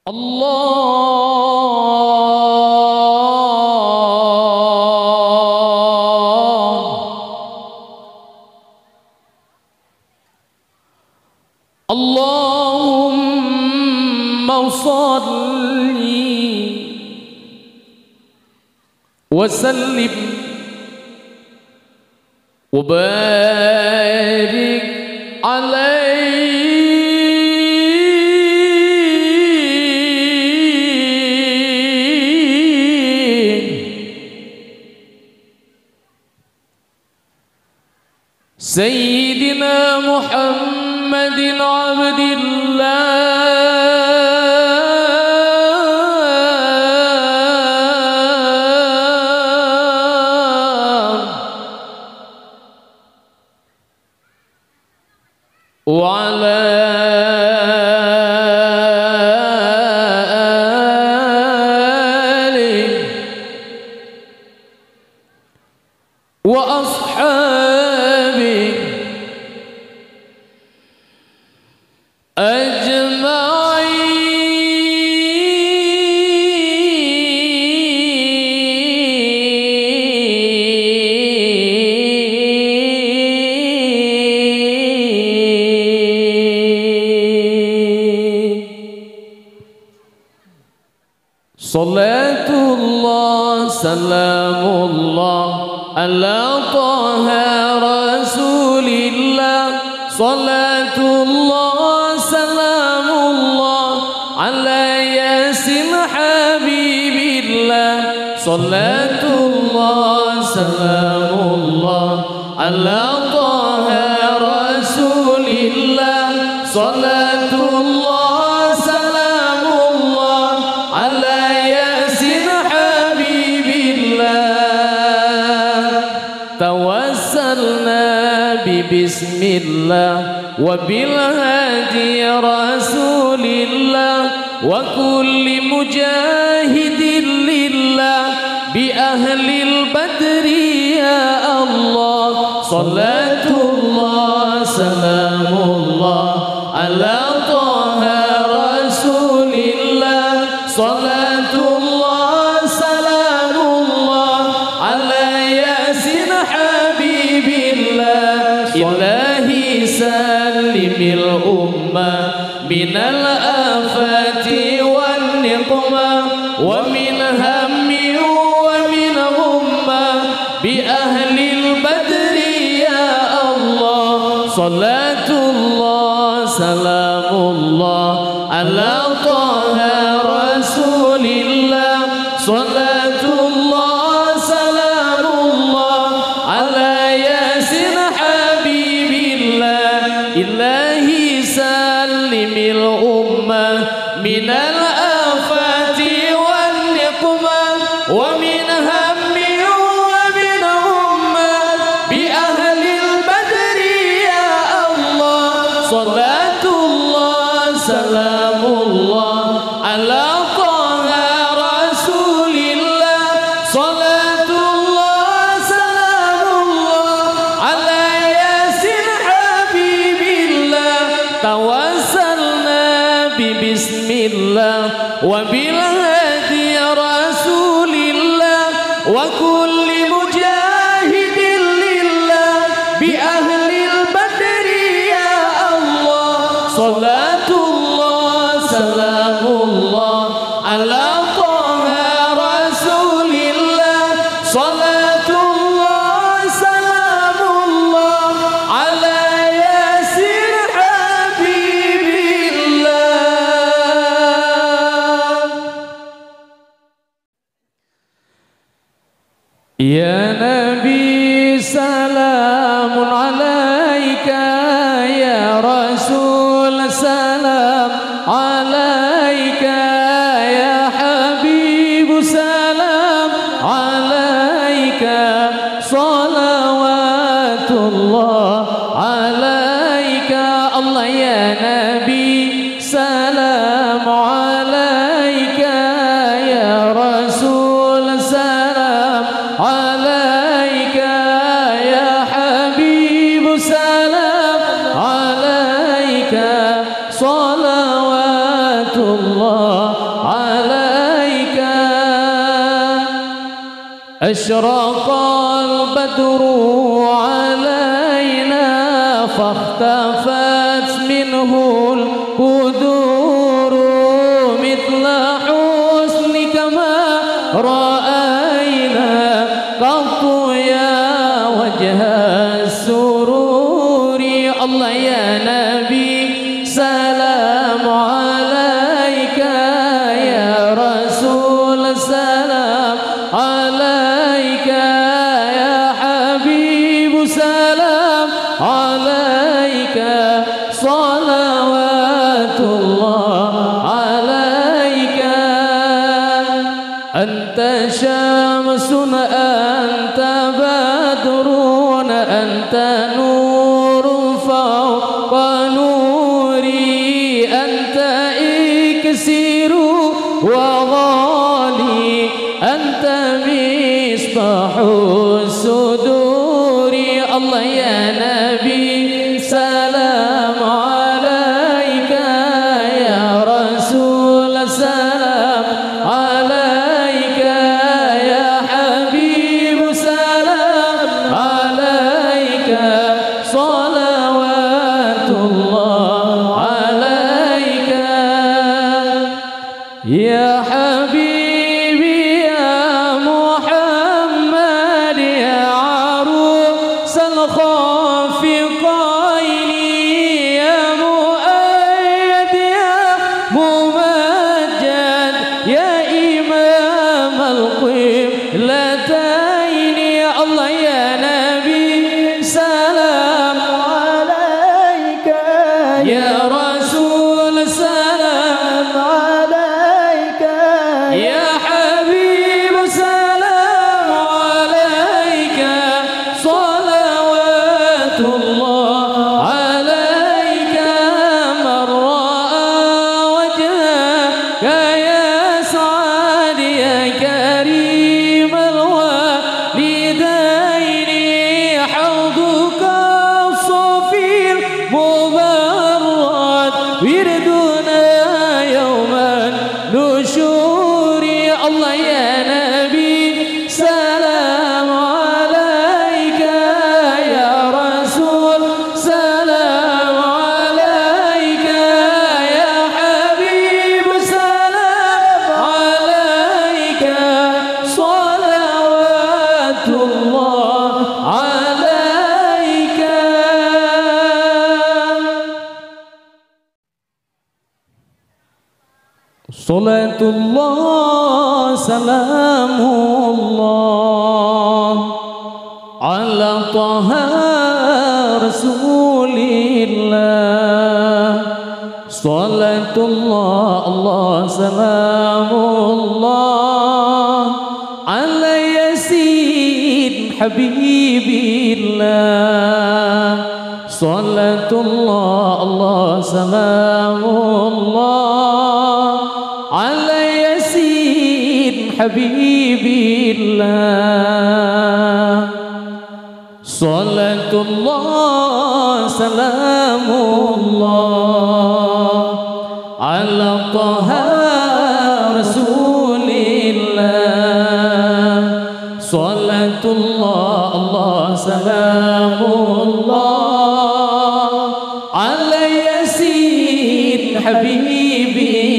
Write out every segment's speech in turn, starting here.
Allahumma salli wa sallim wa barik alaihi Sayyidina Muhammadin abdillah wa ala alihi wa ashabihi Salatullah salamullah ala taha rasulillah Salatullah salamullah ala yasin habibillah Salatullah salamullah ala taha rasulillah Salatullah Bismillah wa bil hadi rasulillah wa kulli mujahidin lillah bi ahlil badri ya Allah salatullah salamullah ala taha rasulillah salatullah salamullah ala yasin habibillah Ilahi salimil ummah minal afati wal niqmah wa min hammi wa min ummah bi ahlil badri ya Allah salatullah salamullah ala taha rasulillah salatullah salamullah ala Ilahi salimil ummah minal afati wal niqmah wa min hammi wa min ummah bi ahlil badri ya Allah salatullah salamullah ala taha rasulillah salatullah salamullah ala tawassalna bi bismillah wa bil hadi rasulillah wa kulli mujahidin lillah bi ahlil badri ya Allah salatullah salamullah ala taha rasulillah salatullah salamullah ala Ya Nabi salamun alaika ya Rasul salam alaika ya Habib salam alaika salawatullah alaika Allah ya Nabi salam alaika ya Rasul salam alaika الله عليك أشرق البدر علينا فاختفت منه البدور مثل حسنك ما رأينا قط يا وجه السرور الله يا نبي سلام عليك يا رسول سلام عليك يا حبيب سلام عليك صلوات الله عليك أنت شمس أنت بدر أنت نور فوق نوري أنت إكسير وغالي أنت مصباح الصدور الله يا نبي سلام عليك يا رسول سلام عليك يا حبيب سلام عليك صلوات الله عليك يا حبيبي يا محمد يا عروس الخافقين يا مؤيد يا ممجد يا إمام القبلتين الله يا نبي سلام عليك يا رسول سلام عليك يا حبيب سلام عليك صلوات الله عليك من رأى وجهك يا سعد يا كريم الوالدين حوضك الصفي المبرد وردنا يوم النشور الله يا نبي سلام عليك يا رسول سلام عليك يا حبيب سلام عليك صلوات الله عليك صلاة الله سلام الله على طه رسول الله صلاة الله الله سلام الله على ياسين حبيب الله صلاة الله الله سلام الله على ياسين حبيب الله صلاة الله سلام الله على طه رسول الله صلاة الله الله سلام الله على ياسين حبيب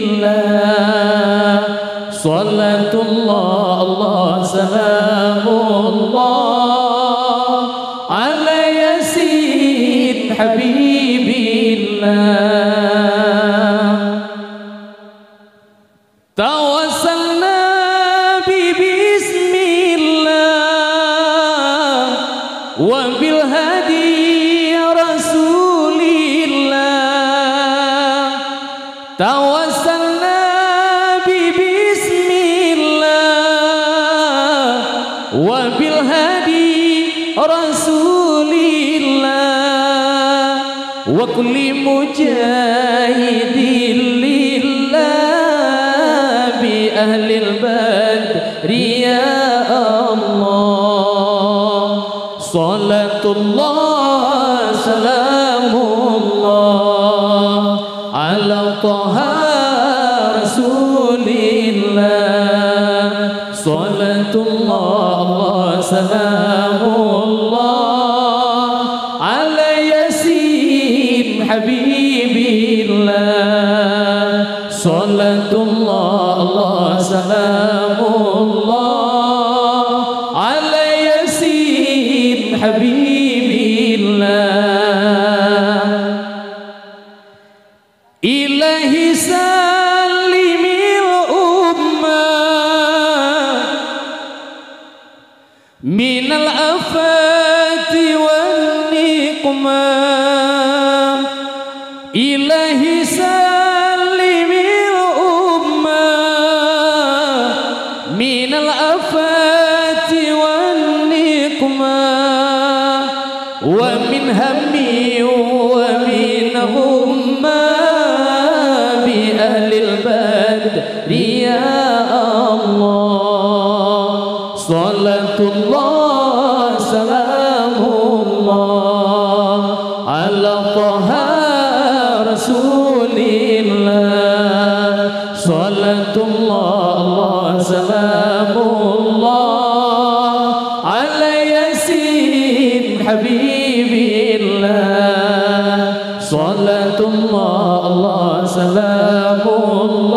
الله صلاة الله الله سلام الله على ياسين حبيب الله توسلنا بسم الله وبالهدي رسول الله توسلنا بسم الله وبالهدي رسول الله وكل مجاهد لله بأهل البدر يا الله صلاة الله سلام الله على طه رسول salatullah salamullah ala yasin habibillah salatullah salamullah ala yasin habibillah ilahi salimil ummah minal afati wan niqmah ilahi salimil ummah minal afati wan niqmah wa min hammi wa min humma bi ahlil badri ya Allah salatullah salamullah ala taha rasulillah salatullah salamullah ala yasin habibillah salatullah salamullah